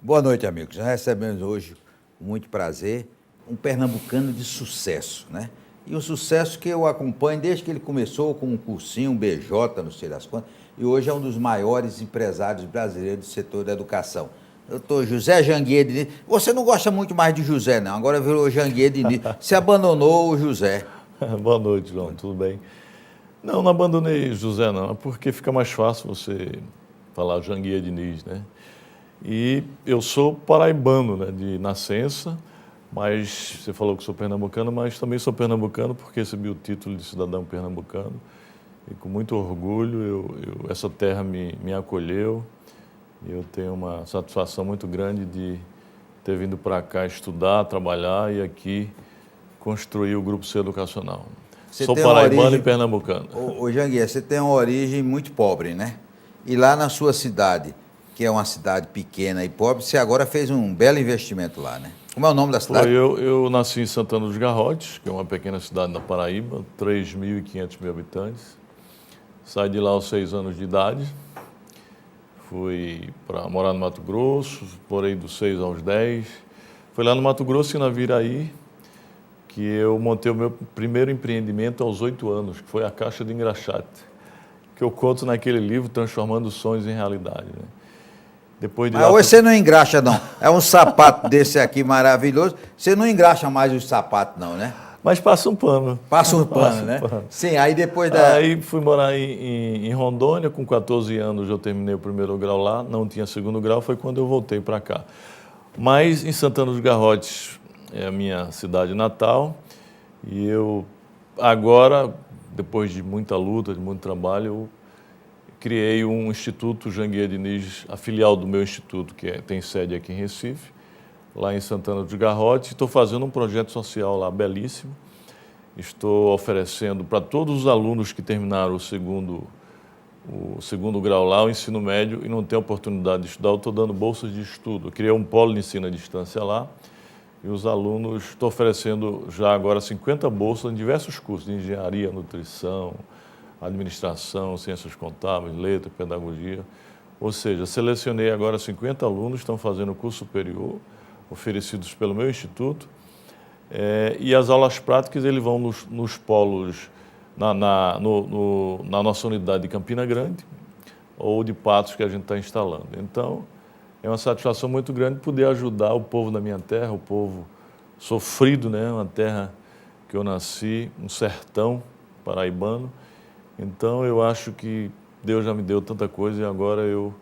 Boa noite, amigos. Nós recebemos hoje, com muito prazer, um pernambucano de sucesso, né? E um sucesso que eu acompanho desde que ele começou com um cursinho, um BJ, não sei das quantas, e hoje é um dos maiores empresários brasileiros do setor da educação. Doutor José Janguier Diniz. Você não gosta muito mais de José, não. Agora virou Janguier Diniz. Você abandonou o José. Boa noite, João. Tudo bem? Não abandonei José, não. É porque fica mais fácil você falar Janguier Diniz, né? E eu sou paraibano, né, de nascença, mas você falou que sou pernambucano, mas também sou pernambucano porque recebi o título de cidadão pernambucano. E com muito orgulho, essa terra me acolheu. E eu tenho uma satisfação muito grande de ter vindo para cá estudar, trabalhar e aqui construir o Grupo C Educacional. Sou paraibano e pernambucano. Ô Janguier, você tem uma origem muito pobre, né? E lá na sua cidade, que é uma cidade pequena e pobre, você agora fez um belo investimento lá, né? Como é o nome da cidade? Eu nasci em Santana dos Garrotes, que é uma pequena cidade da Paraíba, 3.500 habitantes. Saí de lá aos 6 anos de idade. Fui para morar no Mato Grosso, morei dos 6 aos 10. Foi lá no Mato Grosso e na Viraí que eu montei o meu primeiro empreendimento aos 8 anos, que foi a Caixa de Engraxate, que eu conto naquele livro Transformando Sonhos em Realidade, né? Depois de Mas hoje você não engraxa, não. É um sapato desse aqui maravilhoso. Você não engraxa mais os sapatos, não, né? Mas passa um pano. Passa um pano, né? Sim, aí depois da... Aí fui morar em Rondônia, com 14 anos eu terminei o primeiro grau lá, não tinha segundo grau, foi quando eu voltei para cá. Mas em Santana dos Garrotes é a minha cidade natal, e eu agora, depois de muita luta, de muito trabalho, eu criei um Instituto Janguier Diniz, a filial do meu instituto, que tem sede aqui em Recife, lá em Santana dos Garrotes. Estou fazendo um projeto social lá belíssimo. Estou oferecendo para todos os alunos que terminaram o segundo grau lá, o ensino médio, e não têm oportunidade de estudar, eu estou dando bolsas de estudo. Eu criei um polo de ensino à distância lá, e os alunos, estou oferecendo já agora 50 bolsas em diversos cursos, de engenharia, nutrição, administração, ciências contábeis, letras, pedagogia. Ou seja, selecionei agora 50 alunos, estão fazendo curso superior, oferecidos pelo meu instituto, e as aulas práticas eles vão nos polos, na nossa unidade de Campina Grande ou de Patos que a gente está instalando. Então, é uma satisfação muito grande poder ajudar o povo da minha terra, o povo sofrido, né? Uma terra que eu nasci, um sertão paraibano. Então, eu acho que Deus já me deu tanta coisa e agora eu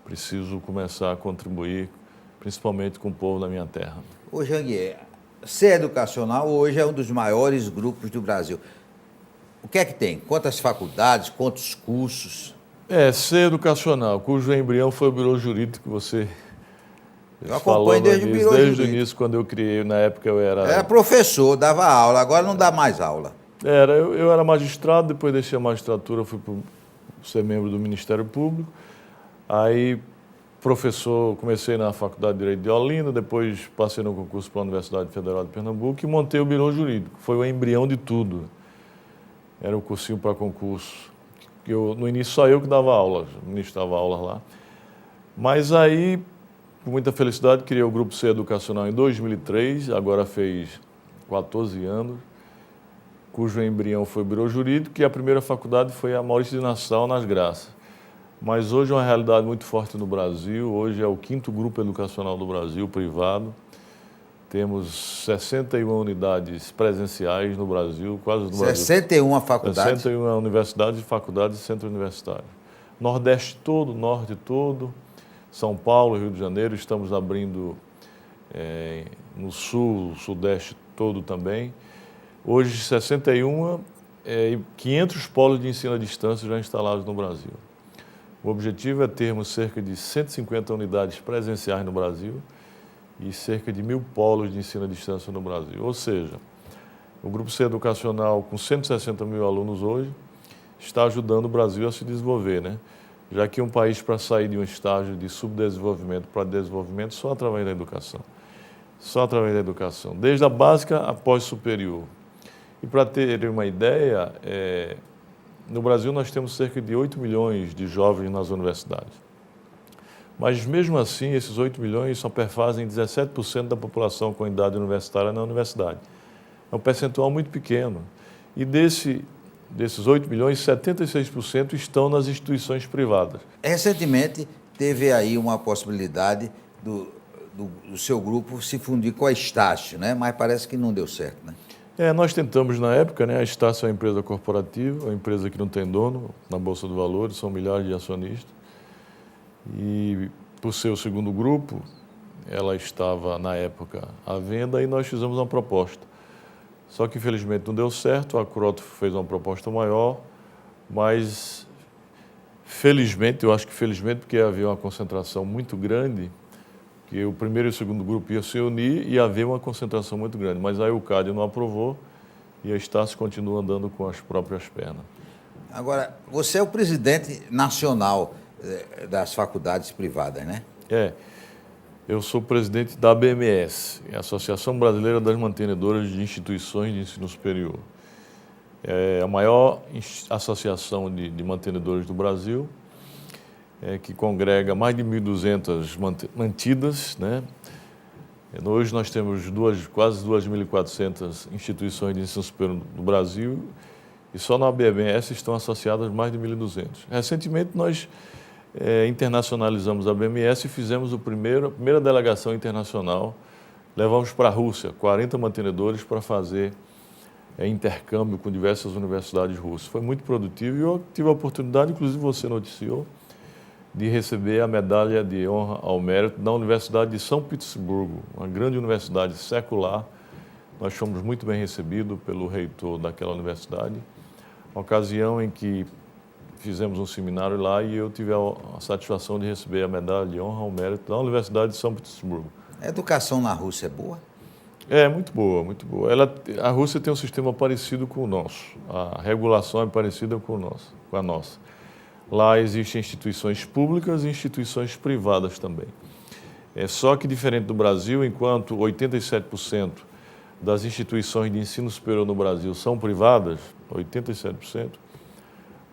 preciso começar a contribuir, principalmente com o povo da minha terra. Ô Janguier, C Educacional hoje é um dos maiores grupos do Brasil. O que é que tem? Quantas faculdades, quantos cursos? C Educacional, cujo embrião foi o Birô Jurídico que você eu acompanho desde o Birô Jurídico. Desde o início, quando eu criei, na época eu era... Era professor, dava aula, agora não dá mais aula. Eu era magistrado, depois deixei a magistratura, fui ser membro do Ministério Público. Aí, professor, comecei na Faculdade de Direito de Olinda, depois passei no concurso para a Universidade Federal de Pernambuco e montei o Birô Jurídico. Foi o embrião de tudo. Era um cursinho para concurso. No início só eu que dava aula, o ministro dava aula lá. Mas aí, com muita felicidade, criei o Grupo C Educacional em 2003, agora fez 14 anos, cujo embrião foi o Birô Jurídico, e a primeira faculdade foi a Maurício de Nassau, nas Graças. Mas hoje é uma realidade muito forte no Brasil, hoje é o 5º grupo educacional do Brasil, privado. Temos 61 unidades presenciais no Brasil, quase no Brasil. 61 faculdades? 61 universidades, faculdades e centro universitário. Nordeste todo, Norte todo, São Paulo, Rio de Janeiro, estamos abrindo no Sul, Sudeste todo também. Hoje, 61 e 500 polos de ensino à distância já instalados no Brasil. O objetivo é termos cerca de 150 unidades presenciais no Brasil e cerca de 1.000 polos de ensino à distância no Brasil. Ou seja, o Grupo C Educacional, com 160 mil alunos hoje, está ajudando o Brasil a se desenvolver, né? Já que um país, para sair de um estágio de subdesenvolvimento para desenvolvimento, só através da educação. Só através da educação, desde a básica após superior. E para terem uma ideia, no Brasil nós temos cerca de 8 milhões de jovens nas universidades. Mas, mesmo assim, esses 8 milhões só perfazem 17% da população com idade universitária na universidade. É um percentual muito pequeno. E desses 8 milhões, 76% estão nas instituições privadas. Recentemente, teve aí uma possibilidade do seu grupo se fundir com a Estácio, né? Mas parece que não deu certo, né? Nós tentamos na época, né? A Estácio é uma empresa corporativa, uma empresa que não tem dono na Bolsa de Valores, são milhares de acionistas. E, por ser o segundo grupo, ela estava, na época, à venda e nós fizemos uma proposta. Só que, infelizmente, não deu certo, a Croto fez uma proposta maior, mas, felizmente, eu acho que felizmente, porque havia uma concentração muito grande, que o primeiro e o segundo grupo iam se unir e havia uma concentração muito grande. Mas aí o CAD não aprovou e a Estácio continua andando com as próprias pernas. Agora, você é o presidente nacional das faculdades privadas, né? Eu sou presidente da ABMS, Associação Brasileira das Mantenedoras de Instituições de Ensino Superior. É a maior associação de mantenedores do Brasil, que congrega mais de 1.200 mantidas, né? Hoje nós temos quase 2.400 instituições de ensino superior no Brasil e só na ABMS estão associadas mais de 1.200. Recentemente nós internacionalizamos a ABMS e fizemos a primeira delegação internacional. Levamos para a Rússia 40 mantenedores para fazer intercâmbio com diversas universidades russas. Foi muito produtivo e eu tive a oportunidade, inclusive você noticiou, de receber a medalha de honra ao mérito da Universidade de São Petersburgo, uma grande universidade secular. Nós fomos muito bem recebidos pelo reitor daquela universidade, uma ocasião em que fizemos um seminário lá e eu tive a satisfação de receber a medalha de honra ao mérito da Universidade de São Petersburgo. A educação na Rússia é boa? Muito boa, muito boa. A Rússia tem um sistema parecido com o nosso, a regulação é parecida com a nossa. Lá existem instituições públicas e instituições privadas também. Só que, diferente do Brasil, enquanto 87% das instituições de ensino superior no Brasil são privadas, 87%,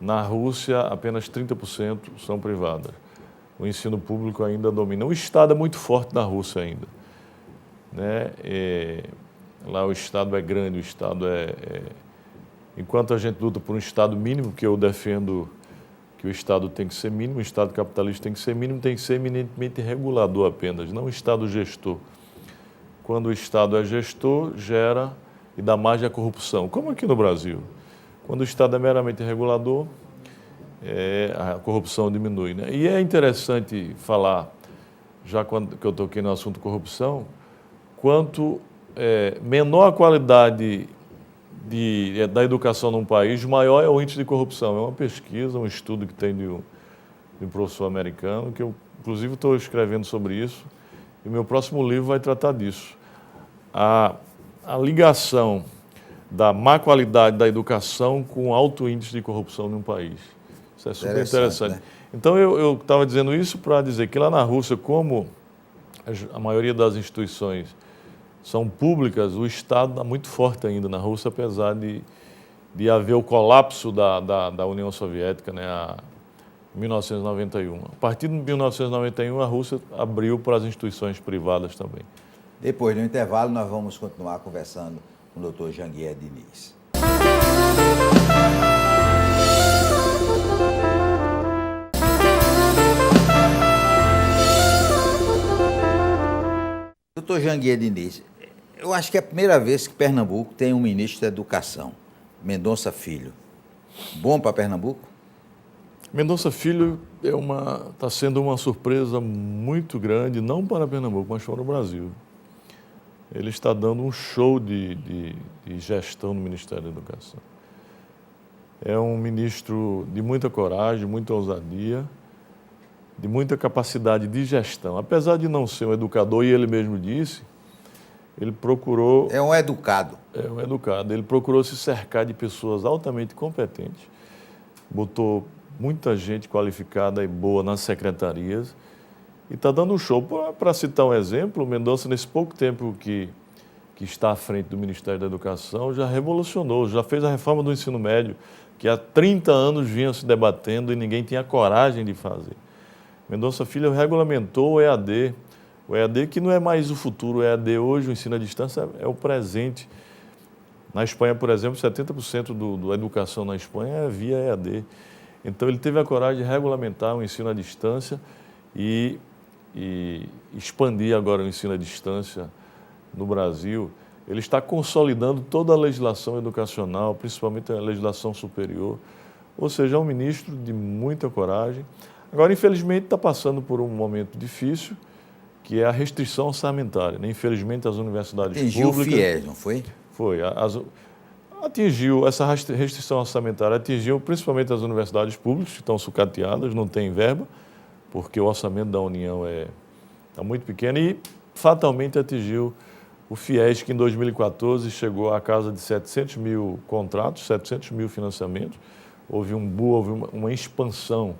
na Rússia apenas 30% são privadas. O ensino público ainda domina. O Estado é muito forte na Rússia ainda, né? Lá o Estado é grande, o Estado Enquanto a gente luta por um Estado mínimo, que eu defendo que o Estado tem que ser mínimo, o Estado capitalista tem que ser mínimo, tem que ser eminentemente regulador apenas, não o Estado gestor. Quando o Estado é gestor, gera e dá margem à corrupção, como aqui no Brasil. Quando o Estado é meramente regulador, a corrupção diminui, né? E é interessante falar, já que eu toquei no assunto corrupção, quanto menor a qualidade da educação num país, maior é o índice de corrupção. É uma pesquisa, um estudo que tem de um professor americano, que eu, inclusive, estou escrevendo sobre isso, e o meu próximo livro vai tratar disso. A ligação da má qualidade da educação com alto índice de corrupção num país. Isso é super interessante. Né? Então, eu estava dizendo isso para dizer que lá na Rússia, como a maioria das instituições são públicas, o Estado está muito forte ainda na Rússia, apesar de haver o colapso da União Soviética, né, em 1991. A partir de 1991, a Rússia abriu para as instituições privadas também. Depois do intervalo, nós vamos continuar conversando com o Dr. Janguier Diniz. Dr. Janguier Diniz, eu acho que é a primeira vez que Pernambuco tem um ministro da Educação, Mendonça Filho. Bom para Pernambuco? Mendonça Filho está sendo uma surpresa muito grande, não para Pernambuco, mas para o Brasil. Ele está dando um show de gestão no Ministério da Educação. É um ministro de muita coragem, muita ousadia, de muita capacidade de gestão. Apesar de não ser um educador, e ele mesmo disse, ele procurou... É um educado. É um educado. Ele procurou se cercar de pessoas altamente competentes, botou muita gente qualificada e boa nas secretarias e está dando um show. Para citar um exemplo, o Mendonça, nesse pouco tempo que está à frente do Ministério da Educação, já revolucionou, já fez a reforma do ensino médio, que há 30 anos vinha se debatendo e ninguém tinha coragem de fazer. Mendonça Filho regulamentou o EAD. O EAD que não é mais o futuro, o EAD hoje, o ensino à distância, é o presente. Na Espanha, por exemplo, 70% da educação na Espanha é via EAD. Então, ele teve a coragem de regulamentar o ensino à distância e expandir agora o ensino à distância no Brasil. Ele está consolidando toda a legislação educacional, principalmente a legislação superior. Ou seja, é um ministro de muita coragem. Agora, infelizmente, está passando por um momento difícil, que é a restrição orçamentária, né? Infelizmente, as universidades Atingiu públicas... o FIES, não foi? Foi. Atingiu, essa restrição orçamentária atingiu principalmente as universidades públicas, que estão sucateadas, não têm verba, porque o orçamento da União está muito pequeno, e fatalmente atingiu o FIES, que em 2014 chegou à casa de 700 mil contratos, 700 mil financiamentos. Houve um boom, houve uma expansão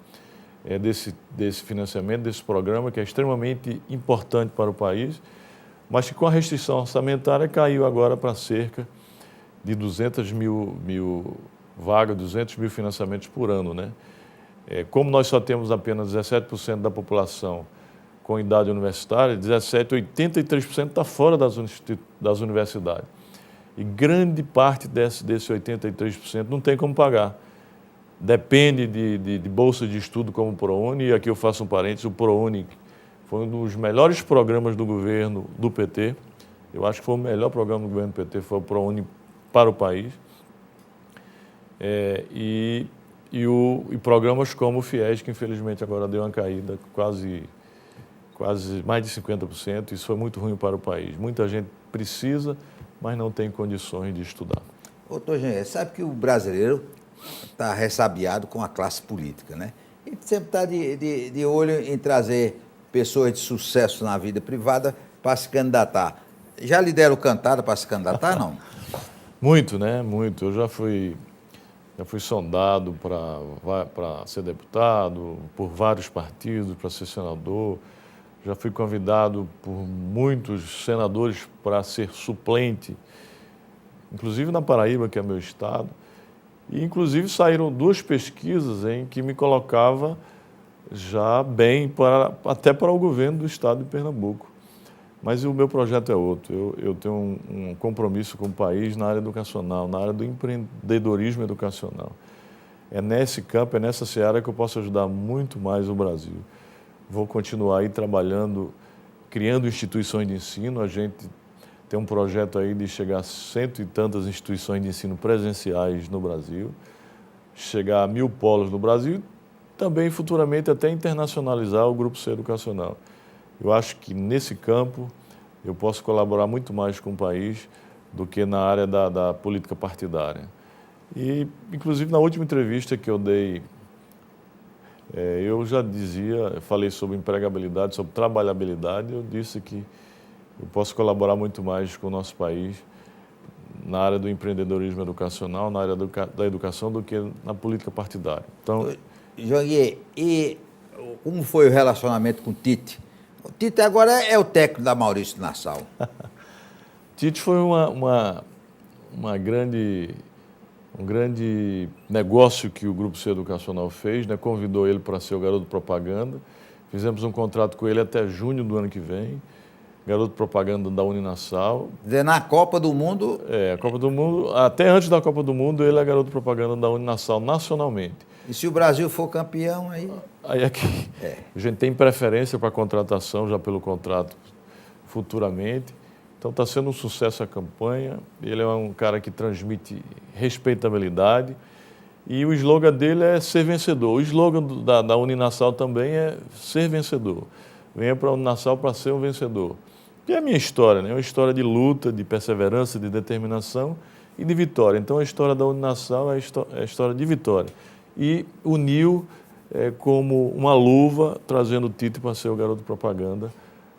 desse financiamento, desse programa, que é extremamente importante para o país, mas que com a restrição orçamentária caiu agora para cerca de 200 mil vagas, 200 mil financiamentos por ano, né? Como nós só temos apenas 17% da população com idade universitária, 83% está fora das universidades. E grande parte desse 83% não tem como pagar. Depende de bolsa de estudo como o ProUni, e aqui eu faço um parênteses, o ProUni foi um dos melhores programas do governo do PT. Eu acho que foi o melhor programa do governo do PT, foi o ProUni para o país. E programas como o FIES, que infelizmente agora deu uma caída quase mais de 50%. Isso foi muito ruim para o país. Muita gente precisa, mas não tem condições de estudar. Doutor Jean, sabe que o brasileiro está ressabiado com a classe política, né? Ele sempre está de olho em trazer pessoas de sucesso na vida privada para se candidatar. Já lhe deram cantada para se candidatar, não? Muito, né? Muito. Eu já fui sondado para ser deputado, por vários partidos, para ser senador. Já fui convidado por muitos senadores para ser suplente, inclusive na Paraíba, que é meu estado. E, inclusive, saíram 2 pesquisas em que me colocava já bem até para o governo do estado de Pernambuco. Mas o meu projeto é outro. Eu tenho um compromisso com o país na área educacional, na área do empreendedorismo educacional. É nesse campo, é nessa seara que eu posso ajudar muito mais o Brasil. Vou continuar aí trabalhando, criando instituições de ensino. A gente tem um projeto aí de chegar a 100 e tantas instituições de ensino presenciais no Brasil, chegar a 1000 polos no Brasil, também futuramente até internacionalizar o Grupo C Educacional. Eu acho que nesse campo eu posso colaborar muito mais com o país do que na área da política partidária. E, inclusive, na última entrevista que eu dei, eu já falei sobre empregabilidade, sobre trabalhabilidade. Eu disse que eu posso colaborar muito mais com o nosso país na área do empreendedorismo educacional, na área da educação, do que na política partidária. Então, Joguier, e como foi o relacionamento com o Tite? O Tite agora é o técnico da Maurício Nassau. Tite foi um grande negócio que o Grupo C Educacional fez, né? Convidou ele para ser o garoto propaganda. Fizemos um contrato com ele até junho do ano que vem. Garoto propaganda da Uninassal. Na Copa do Mundo... A Copa do Mundo, até antes da Copa do Mundo, ele é garoto propaganda da Uninassal nacionalmente. E se o Brasil for campeão, aí... Aí é que a gente tem preferência para a contratação, já pelo contrato, futuramente. Então está sendo um sucesso a campanha. Ele é um cara que transmite respeitabilidade. E o slogan dele é ser vencedor. O slogan da Uninassal também é ser vencedor. Venha para a Uninassal para ser um vencedor. E é a minha história, né? É uma história de luta, de perseverança, de determinação e de vitória. Então a história da Uninassal é a história de vitória. E uniu como uma luva, trazendo o Tite para ser o garoto propaganda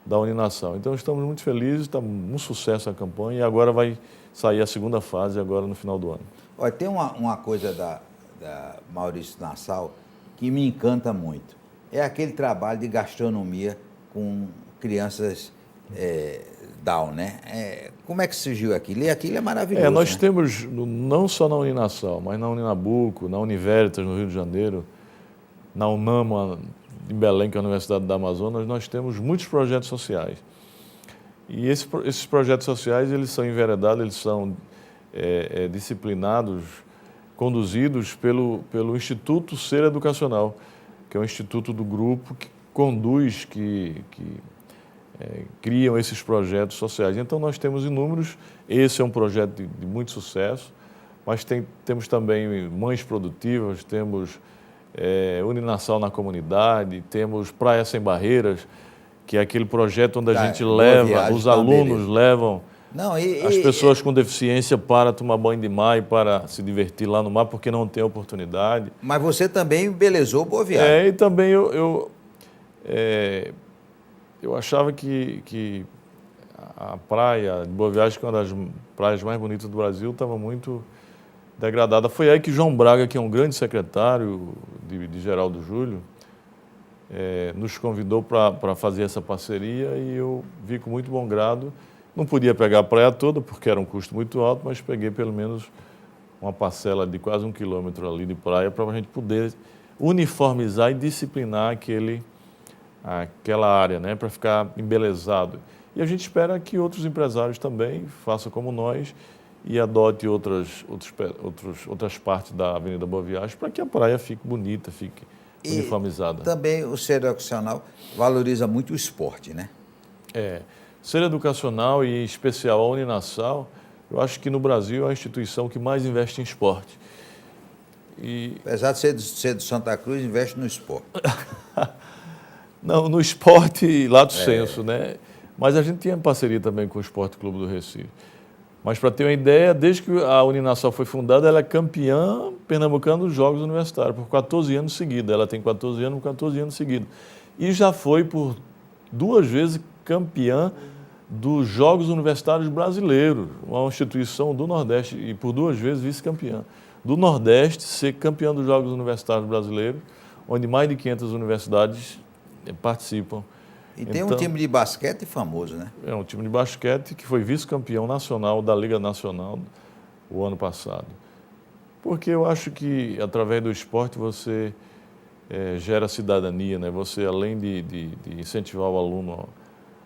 da Uninassal. Então estamos muito felizes, está um sucesso a campanha, e agora vai sair a segunda fase, agora no final do ano. Olha, tem uma coisa da Maurício Nassau que me encanta muito. É aquele trabalho de gastronomia com crianças Down, né? Como é que surgiu aquilo? E aquilo é maravilhoso. Nós né? temos, não só na Uninassal, mas na Uninabuco, na Univeritas, no Rio de Janeiro, na Unama, de Belém, que é a Universidade do Amazonas, nós temos muitos projetos sociais. E esses projetos sociais, eles são enveredados, eles são disciplinados, conduzidos pelo Instituto Ser Educacional, que é um instituto do grupo que conduz, que criam esses projetos sociais. Então, nós temos inúmeros. Esse é um projeto de muito sucesso, mas temos também Mães Produtivas, temos Uninassal na Comunidade, temos Praia Sem Barreiras, que é aquele projeto onde a gente leva, os alunos levam as pessoas com deficiência para tomar banho de mar e para se divertir lá no mar, porque não tem oportunidade. Mas você também embelezou Boa Viagem. E também eu achava que a praia de Boa Viagem, que é uma das praias mais bonitas do Brasil, estava muito degradada. Foi aí que João Braga, que é um grande secretário de Geraldo Júlio, nos convidou para fazer essa parceria e eu vi com muito bom grado. Não podia pegar a praia toda, porque era um custo muito alto, mas peguei pelo menos uma parcela de quase 1 quilômetro ali de praia para a gente poder uniformizar e disciplinar aquela área, né, para ficar embelezado. E a gente espera que outros empresários também façam como nós e adote outras partes da Avenida Boa Viagem para que a praia fique bonita, fique uniformizada. Também o Ser Educacional valoriza muito o esporte, né? Ser Educacional e em especial a Uninassal, eu acho que no Brasil é a instituição que mais investe em esporte. Apesar de ser de Santa Cruz, investe no esporte. Não, no esporte, lato sensu, né? Mas a gente tinha parceria também com o Esporte Clube do Recife. Mas para ter uma ideia, desde que a Uninassal foi fundada, ela é campeã pernambucana dos Jogos Universitários, por 14 anos seguidos. Ela tem 14 anos seguidos. E já foi por 2 vezes campeã dos Jogos Universitários Brasileiros, uma instituição do Nordeste, e por 2 vezes vice-campeã. Do Nordeste, ser campeã dos Jogos Universitários Brasileiros, onde mais de 500 universidades participam. E tem um time de basquete famoso, né? É um time de basquete que foi vice-campeão nacional da Liga Nacional o ano passado. Porque eu acho que, através do esporte, você gera cidadania, né? Você, além de incentivar o aluno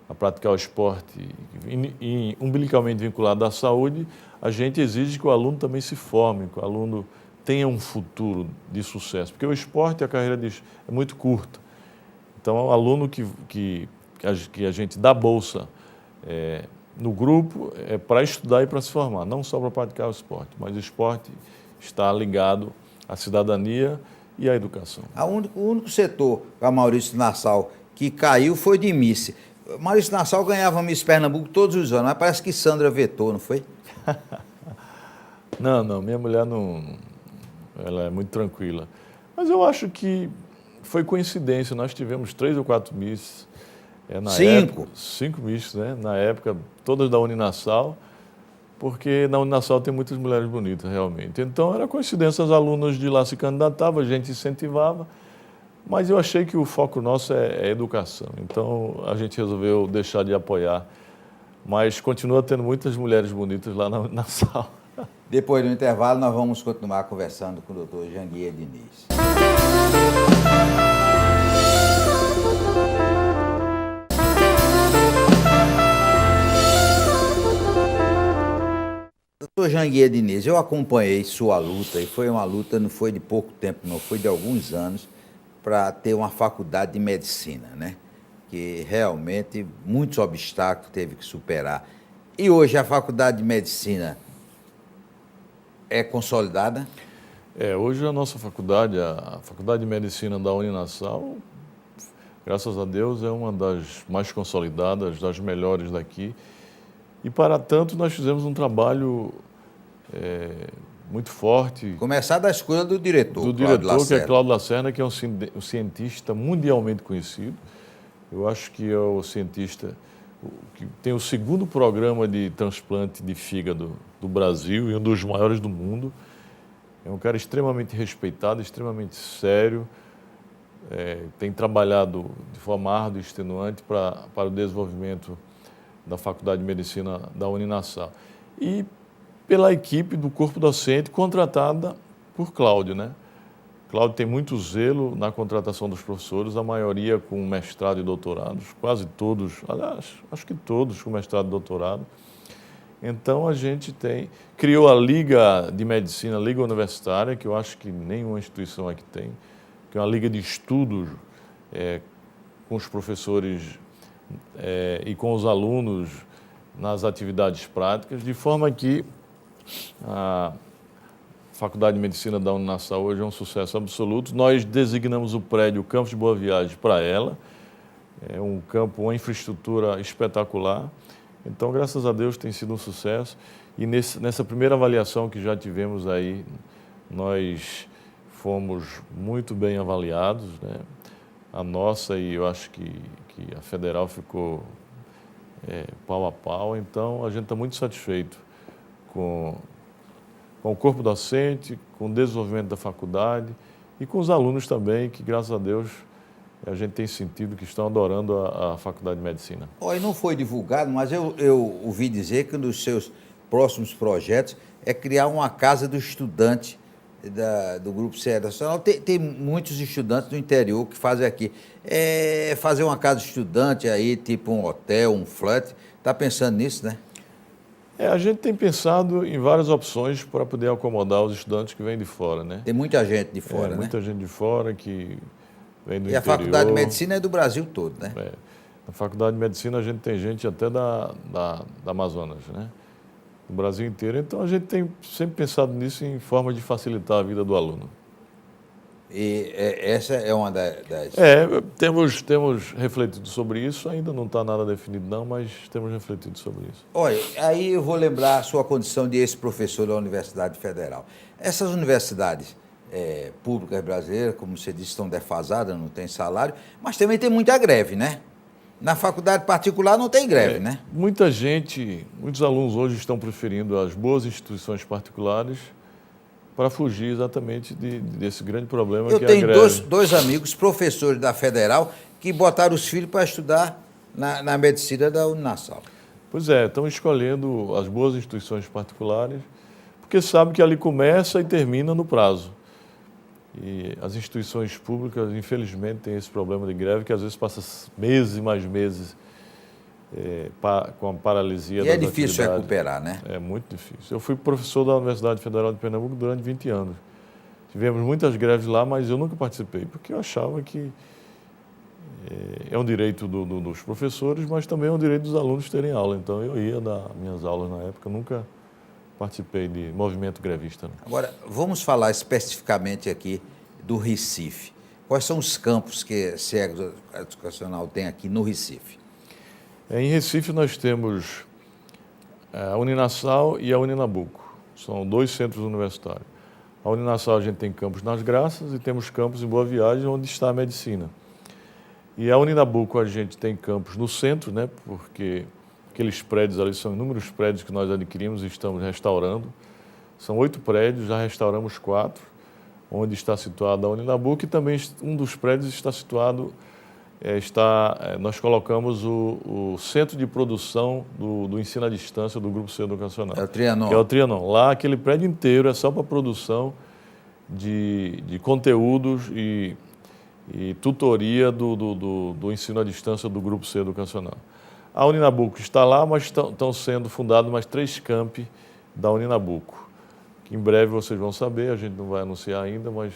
a praticar o esporte e umbilicalmente vinculado à saúde, a gente exige que o aluno também se forme, que o aluno tenha um futuro de sucesso. Porque o esporte, a carreira é muito curta. Então, o aluno que a gente dá bolsa no grupo é para estudar e para se formar, não só para praticar o esporte, mas o esporte está ligado à cidadania e à educação. O único setor para Maurício Nassau que caiu foi de Miss. Maurício Nassau ganhava Miss Pernambuco todos os anos, mas parece que Sandra vetou, não foi? Não, minha mulher não, ela é muito tranquila. Mas eu acho que foi coincidência, nós tivemos 3 ou 4 Miss. 5? 5 Miss, né? Na época, todas da Uninassal, porque na Uninassal tem muitas mulheres bonitas, realmente. Então, era coincidência, as alunas de lá se candidatavam, a gente incentivava, mas eu achei que o foco nosso é educação. Então, a gente resolveu deixar de apoiar, mas continua tendo muitas mulheres bonitas lá na Uninassal. Depois do intervalo, nós vamos continuar conversando com o doutor Janguier Diniz. Doutor Janguier Diniz, eu acompanhei sua luta, e foi uma luta, não foi de pouco tempo, não, foi de alguns anos, para ter uma faculdade de medicina, né? Que realmente muitos obstáculos teve que superar. E hoje a faculdade de medicina é consolidada? Hoje a nossa faculdade, a Faculdade de Medicina da Uninassal, graças a Deus, é uma das mais consolidadas, das melhores daqui. E, para tanto, nós fizemos um trabalho muito forte. Começar da escolha do diretor. Do diretor, que é Cláudio Lacerda, que é um cientista mundialmente conhecido. Eu acho que é o cientista que tem o 2º programa de transplante de fígado do Brasil e um dos maiores do mundo. É um cara extremamente respeitado, extremamente sério, tem trabalhado de forma árdua e extenuante para o desenvolvimento da Faculdade de Medicina da Uninassal. E pela equipe do corpo docente contratada por Cláudio, né? Cláudio tem muito zelo na contratação dos professores, a maioria com mestrado e doutorados, quase todos, aliás, acho que todos com mestrado e doutorado. Então, a gente criou a Liga de Medicina, a Liga Universitária, que eu acho que nenhuma instituição aqui tem, que é uma liga de estudos com os professores e com os alunos nas atividades práticas, de forma que a Faculdade de Medicina da Uninassal hoje é um sucesso absoluto. Nós designamos o prédio Campus de Boa Viagem para ela, é um campo, uma infraestrutura espetacular. Então, graças a Deus, tem sido um sucesso. E nessa primeira avaliação que já tivemos aí, nós fomos muito bem avaliados, né? A nossa, e eu acho que a Federal ficou pau a pau. Então, a gente está muito satisfeito com o corpo docente, com o desenvolvimento da faculdade e com os alunos também, que, graças a Deus, a gente tem sentido que estão adorando a Faculdade de Medicina. E não foi divulgado, mas eu ouvi dizer que um dos seus próximos projetos é criar uma casa do estudante do Grupo CE Educacional. Tem muitos estudantes do interior que fazem aqui. Fazer uma casa de estudante aí, tipo um hotel, um flat. Está pensando nisso, né? A gente tem pensado em várias opções para poder acomodar os estudantes que vêm de fora, né? Tem muita gente de fora, né? Muita gente de fora que vem do interior. E a Faculdade de Medicina é do Brasil todo, né? Na Faculdade de Medicina a gente tem gente até da Amazonas, né? Do Brasil inteiro. Então a gente tem sempre pensado nisso em forma de facilitar a vida do aluno. E essa é uma das... Temos refletido sobre isso, ainda não está nada definido não, mas temos refletido sobre isso. Olha, aí eu vou lembrar a sua condição de ex-professor da Universidade Federal. Essas universidades públicas brasileiras, como você disse, estão defasadas, não tem salário, mas também tem muita greve, né? Na faculdade particular não tem greve, né? Muitos alunos hoje estão preferindo as boas instituições particulares para fugir exatamente desse grande problema que é a greve. Eu tenho dois amigos, professores da Federal, que botaram os filhos para estudar na medicina da Uninassal. Pois é, estão escolhendo as boas instituições particulares, porque sabem que ali começa e termina no prazo. E as instituições públicas, infelizmente, têm esse problema de greve, que às vezes passa meses e mais meses com a paralisia das atividades. E é difícil recuperar, né? É muito difícil. Eu fui professor da Universidade Federal de Pernambuco durante 20 anos. Tivemos muitas greves lá, mas eu nunca participei, porque eu achava que é um direito dos professores, mas também é um direito dos alunos terem aula. Então, eu ia dar minhas aulas na época, nunca participei de movimento grevista. Agora, vamos falar especificamente aqui do Recife. Quais são os campos que a CE Educacional tem aqui no Recife? Em Recife, nós temos a Uninassal e a Uninabuco. São dois centros universitários. A Uninassal, a gente tem campus nas Graças e temos campus em Boa Viagem, onde está a medicina. E a Uninabuco, a gente tem campus no centro, né, porque aqueles prédios ali são inúmeros prédios que nós adquirimos e estamos restaurando. São 8 prédios, já restauramos 4, onde está situada a Uninabuco, e também um dos prédios está situado, nós colocamos o centro de produção do ensino à distância do Grupo CE Educacional. É o Trianon. Que é o Trianon. Lá, aquele prédio inteiro é só para produção de conteúdos e tutoria do ensino à distância do Grupo CE Educacional. A Uninabuco está lá, mas estão sendo fundados mais 3 campi da Uninabuco, que em breve vocês vão saber, a gente não vai anunciar ainda, mas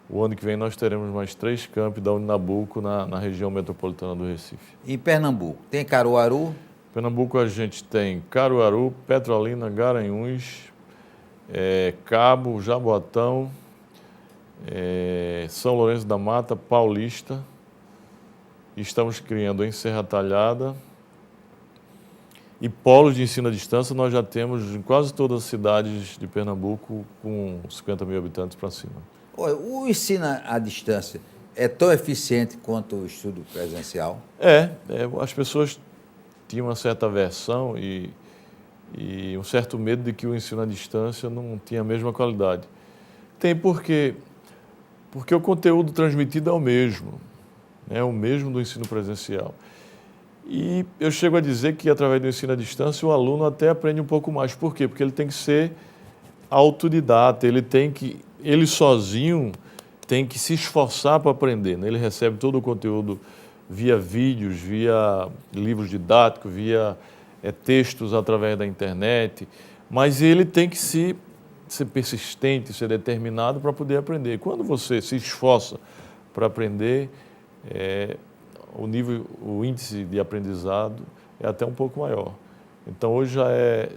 o ano que vem nós teremos mais 3 campi da Uninabuco na região metropolitana do Recife. E em Pernambuco, tem Caruaru? Em Pernambuco a gente tem Caruaru, Petrolina, Garanhuns, Cabo, Jaboatão, São Lourenço da Mata, Paulista. Estamos criando em Serra Talhada. E polos de ensino à distância nós já temos em quase todas as cidades de Pernambuco com 50 mil habitantes para cima. O ensino à distância é tão eficiente quanto o estudo presencial? As pessoas tinham uma certa aversão e um certo medo de que o ensino à distância não tinha a mesma qualidade. Tem porque o conteúdo transmitido é o mesmo do ensino presencial. E eu chego a dizer que, através do ensino à distância, o aluno até aprende um pouco mais. Por quê? Porque ele tem que ser autodidata, ele sozinho, tem que se esforçar para aprender, né? Ele recebe todo o conteúdo via vídeos, via livros didáticos, via textos através da internet, mas ele tem que ser persistente, ser determinado para poder aprender. Quando você se esforça para aprender, o índice de aprendizado é até um pouco maior. Então, hoje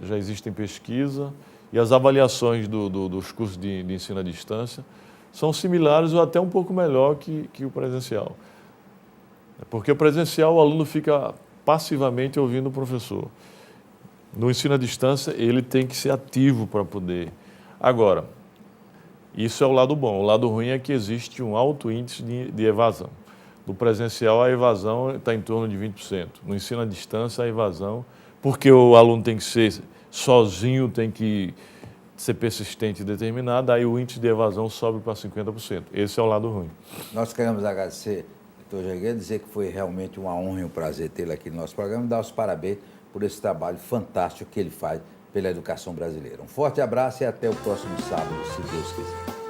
já existem pesquisa e as avaliações dos cursos de ensino à distância são similares ou até um pouco melhor que o presencial. Porque o presencial, o aluno fica passivamente ouvindo o professor. No ensino à distância, ele tem que ser ativo para poder. Agora, isso é o lado bom. O lado ruim é que existe um alto índice de evasão. No presencial, a evasão está em torno de 20%. No ensino à distância, a evasão, porque o aluno tem que ser sozinho, tem que ser persistente e determinado, aí o índice de evasão sobe para 50%. Esse é o lado ruim. Nós queremos agradecer, doutor Jair, dizer que foi realmente uma honra e um prazer tê-lo aqui no nosso programa e dar os parabéns por esse trabalho fantástico que ele faz pela educação brasileira. Um forte abraço e até o próximo sábado, se Deus quiser.